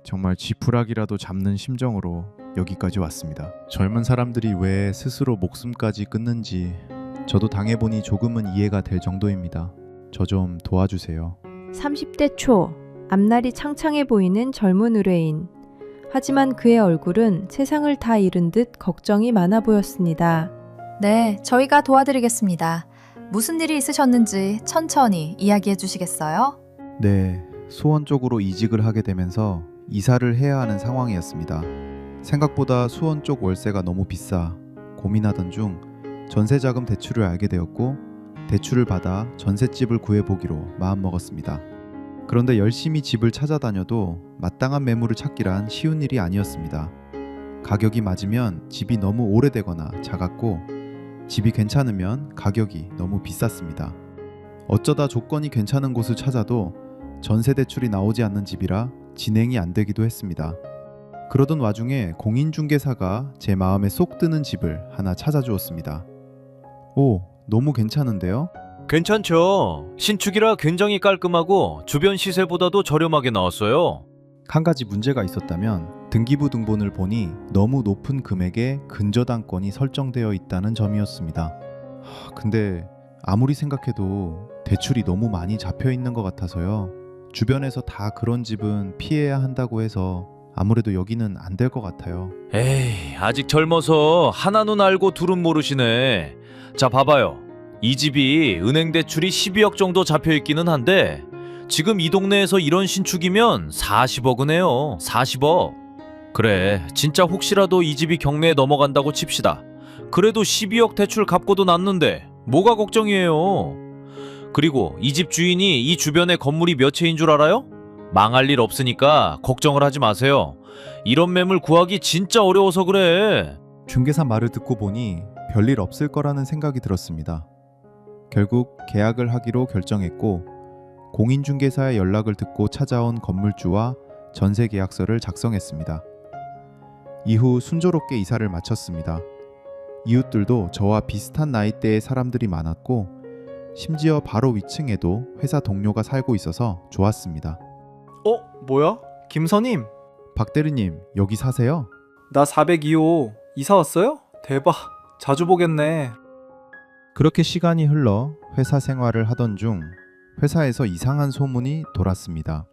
정말 지푸라기라도 잡는 심정으로 여기까지 왔습니다. 젊은 사람들이 왜 스스로 목숨까지 끊는지 저도 당해보니 조금은 이해가 될 정도입니다. 저 좀 도와주세요. 30대 초, 앞날이 창창해 보이는 젊은 의뢰인. 하지만 그의 얼굴은 세상을 다 잃은 듯 걱정이 많아 보였습니다. 네, 저희가 도와드리겠습니다. 무슨 일이 있으셨는지 천천히 이야기해 주시겠어요? 네, 수원 쪽으로 이직을 하게 되면서 이사를 해야 하는 상황이었습니다. 생각보다 수원 쪽 월세가 너무 비싸 고민하던 중 전세자금 대출을 알게 되었고 대출을 받아 전셋집을 구해보기로 마음먹었습니다. 그런데 열심히 집을 찾아다녀도 마땅한 매물을 찾기란 쉬운 일이 아니었습니다. 가격이 맞으면 집이 너무 오래되거나 작았고 집이 괜찮으면 가격이 너무 비쌌습니다. 어쩌다 조건이 괜찮은 곳을 찾아도 전세 대출이 나오지 않는 집이라 진행이 안 되기도 했습니다. 그러던 와중에 공인중개사가 제 마음에 쏙 드는 집을 하나 찾아주었습니다. 오, 너무 괜찮은데요? 괜찮죠. 신축이라 굉장히 깔끔하고 주변 시세보다도 저렴하게 나왔어요. 한 가지 문제가 있었다면 등기부 등본을 보니 너무 높은 금액의 근저당권이 설정되어 있다는 점이었습니다. 근데 아무리 생각해도 대출이 너무 많이 잡혀 있는 것 같아서요. 주변에서 다 그런 집은 피해야 한다고 해서 아무래도 여기는 안 될 것 같아요. 에이, 아직 젊어서 하나는 알고 둘은 모르시네. 자, 봐봐요. 이 집이 은행 대출이 12억 정도 잡혀 있기는 한데 지금 이 동네에서 이런 신축이면 40억은 해요. 40억. 그래, 진짜 혹시라도 이 집이 경매에 넘어간다고 칩시다. 그래도 12억 대출 갚고도 났는데 뭐가 걱정이에요. 그리고 이 집 주인이 이 주변에 건물이 몇 채인 줄 알아요? 망할 일 없으니까 걱정을 하지 마세요. 이런 매물 구하기 진짜 어려워서 그래. 중개사 말을 듣고 보니 별일 없을 거라는 생각이 들었습니다. 결국 계약을 하기로 결정했고 공인중개사의 연락을 듣고 찾아온 건물주와 전세계약서를 작성했습니다. 이후 순조롭게 이사를 마쳤습니다. 이웃들도 저와 비슷한 나이대의 사람들이 많았고 심지어 바로 위층에도 회사 동료가 살고 있어서 좋았습니다. 뭐야? 김선임, 박 대리님, 여기 사세요? 나 402호 이사 왔어요? 대박, 자주 보겠네. 그렇게 시간이 흘러 회사 생활을 하던 중 회사에서 이상한 소문이 돌았습니다.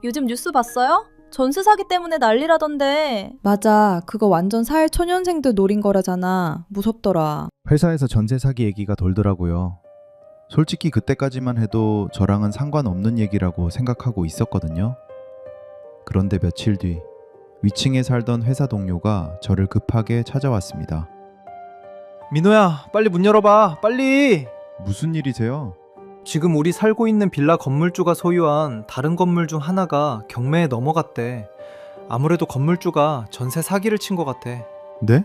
요즘 뉴스 봤어요? 전세 사기 때문에 난리라던데. 맞아. 그거 완전 사회 초년생들 노린 거라잖아. 무섭더라. 회사에서 전세 사기 얘기가 돌더라고요. 솔직히 그때까지만 해도 저랑은 상관없는 얘기라고 생각하고 있었거든요. 그런데 며칠 뒤 위층에 살던 회사 동료가 저를 급하게 찾아왔습니다. 민호야, 빨리 문 열어봐, 빨리! 무슨 일이세요? 지금 우리 살고 있는 빌라 건물주가 소유한 다른 건물 중 하나가 경매에 넘어갔대. 아무래도 건물주가 전세 사기를 친 것 같아. 네?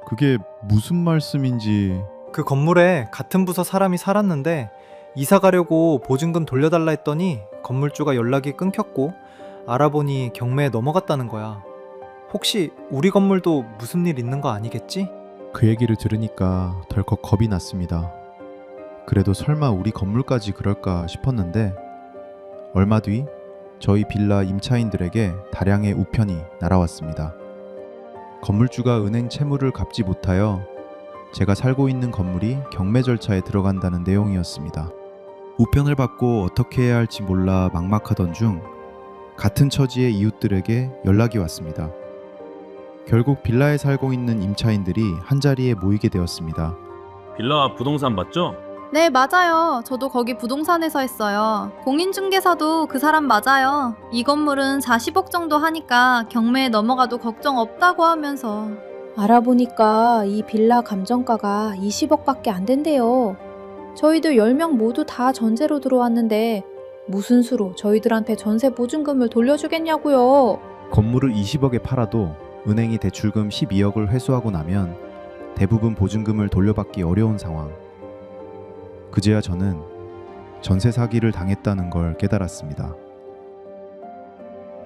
그게 무슨 말씀인지... 그 건물에 같은 부서 사람이 살았는데 이사 가려고 보증금 돌려달라 했더니 건물주가 연락이 끊겼고 알아보니 경매에 넘어갔다는 거야. 혹시 우리 건물도 무슨 일 있는 거 아니겠지? 그 얘기를 들으니까 덜컥 겁이 났습니다. 그래도 설마 우리 건물까지 그럴까 싶었는데 얼마 뒤 저희 빌라 임차인들에게 다량의 우편이 날아왔습니다. 건물주가 은행 채무를 갚지 못하여 제가 살고 있는 건물이 경매 절차에 들어간다는 내용이었습니다. 우편을 받고 어떻게 해야 할지 몰라 막막하던 중 같은 처지의 이웃들에게 연락이 왔습니다. 결국 빌라에 살고 있는 임차인들이 한자리에 모이게 되었습니다. 빌라 부동산 맞죠? 네, 맞아요. 저도 거기 부동산에서 했어요. 공인중개사도 그 사람 맞아요. 이 건물은 40억 정도 하니까 경매에 넘어가도 걱정 없다고 하면서. 알아보니까 이 빌라 감정가가 20억밖에 안 된대요. 저희들 10명 모두 다 전세로 들어왔는데 무슨 수로 저희들한테 전세 보증금을 돌려주겠냐고요. 건물을 20억에 팔아도 은행이 대출금 12억을 회수하고 나면 대부분 보증금을 돌려받기 어려운 상황. 그제야 저는 전세 사기를 당했다는 걸 깨달았습니다.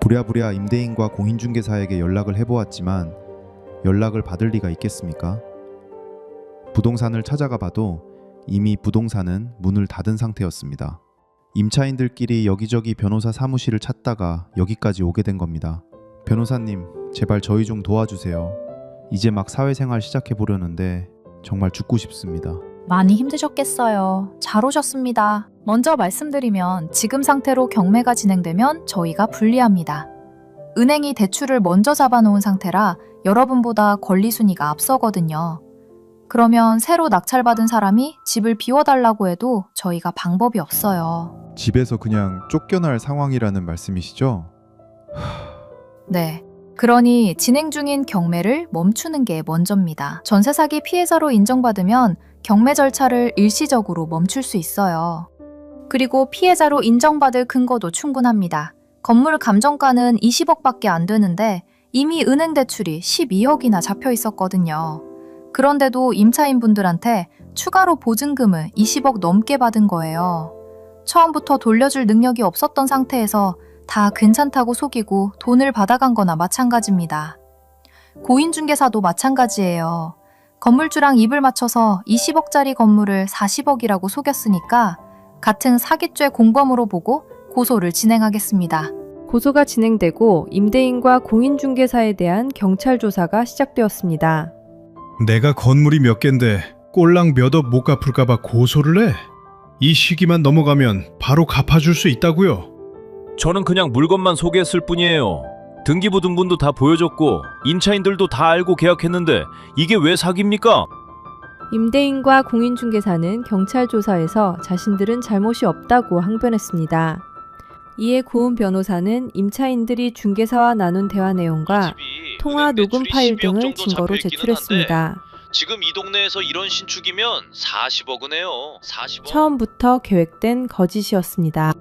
부랴부랴 임대인과 공인중개사에게 연락을 해보았지만 연락을 받을 리가 있겠습니까? 부동산을 찾아가 봐도 이미 부동산은 문을 닫은 상태였습니다. 임차인들끼리 여기저기 변호사 사무실을 찾다가 여기까지 오게 된 겁니다. 변호사님, 제발 저희 좀 도와주세요. 이제 막 사회생활 시작해 보려는데 정말 죽고 싶습니다. 많이 힘드셨겠어요. 잘 오셨습니다. 먼저 말씀드리면 지금 상태로 경매가 진행되면 저희가 불리합니다. 은행이 대출을 먼저 잡아놓은 상태라 여러분보다 권리 순위가 앞서거든요. 그러면 새로 낙찰받은 사람이 집을 비워달라고 해도 저희가 방법이 없어요. 집에서 그냥 쫓겨날 상황이라는 말씀이시죠? 네. 그러니 진행 중인 경매를 멈추는 게 먼저입니다. 전세 사기 피해자로 인정받으면 경매 절차를 일시적으로 멈출 수 있어요. 그리고 피해자로 인정받을 근거도 충분합니다. 건물 감정가는 20억밖에 안 되는데 이미 은행 대출이 12억이나 잡혀 있었거든요. 그런데도 임차인분들한테 추가로 보증금을 20억 넘게 받은 거예요. 처음부터 돌려줄 능력이 없었던 상태에서 다 괜찮다고 속이고 돈을 받아간 거나 마찬가지입니다. 고인중개사도 마찬가지예요. 건물주랑 입을 맞춰서 20억짜리 건물을 40억이라고 속였으니까 같은 사기죄 공범으로 보고 고소를 진행하겠습니다. 고소가 진행되고 임대인과 공인중개사에 대한 경찰 조사가 시작되었습니다. 내가 건물이 몇 갠데 꼴랑 몇 억 못 갚을까봐 고소를 해? 이 시기만 넘어가면 바로 갚아줄 수 있다고요. 저는 그냥 물건만 소개했을 뿐이에요. 등기부등본도 다 보여줬고 임차인들도 다 알고 계약했는데 이게 왜 사기입니까? 임대인과 공인중개사는 경찰 조사에서 자신들은 잘못이 없다고 항변했습니다. 이에 고은 변호사는 임차인들이 중개사와 나눈 대화 내용과 통화 녹음 파일 등을 증거로 제출했습니다. 지금 이 동네에서 이런 신축이면 40억은 해요. 40억. 처음부터 계획된 거짓이었습니다.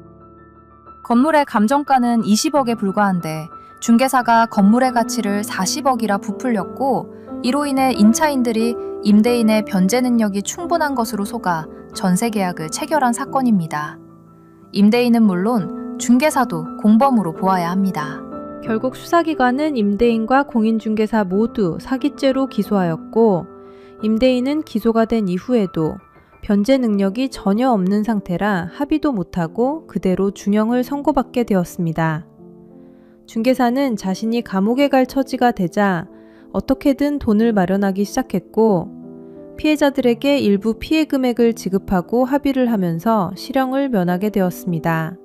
건물의 감정가는 20억에 불과한데 중개사가 건물의 가치를 40억이라 부풀렸고 이로 인해 임차인들이 임대인의 변제 능력이 충분한 것으로 속아 전세 계약을 체결한 사건입니다. 임대인은 물론 중개사도 공범으로 보아야 합니다. 결국 수사기관은 임대인과 공인중개사 모두 사기죄로 기소하였고 임대인은 기소가 된 이후에도 변제 능력이 전혀 없는 상태라 합의도 못하고 그대로 중형을 선고받게 되었습니다. 중개사는 자신이 감옥에 갈 처지가 되자 어떻게든 돈을 마련하기 시작했고 피해자들에게 일부 피해 금액을 지급하고 합의를 하면서 실형을 면하게 되었습니다.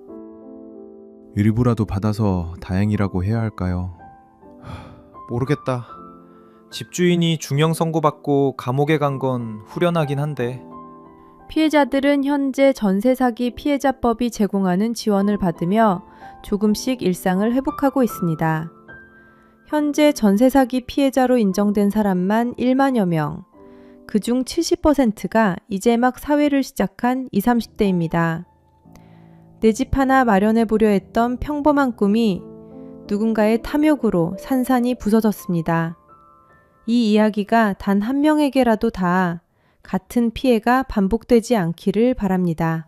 일부라도 받아서 다행이라고 해야 할까요? 모르겠다. 집주인이 중형 선고받고 감옥에 간 건 후련하긴 한데 피해자들은 현재 전세 사기 피해자법이 제공하는 지원을 받으며 조금씩 일상을 회복하고 있습니다. 현재 전세 사기 피해자로 인정된 사람만 1만여 명, 그중 70%가 이제 막 사회를 시작한 20, 30대입니다. 내 집 하나 마련해 보려 했던 평범한 꿈이 누군가의 탐욕으로 산산이 부서졌습니다. 이 이야기가 단 한 명에게라도 다 같은 피해가 반복되지 않기를 바랍니다.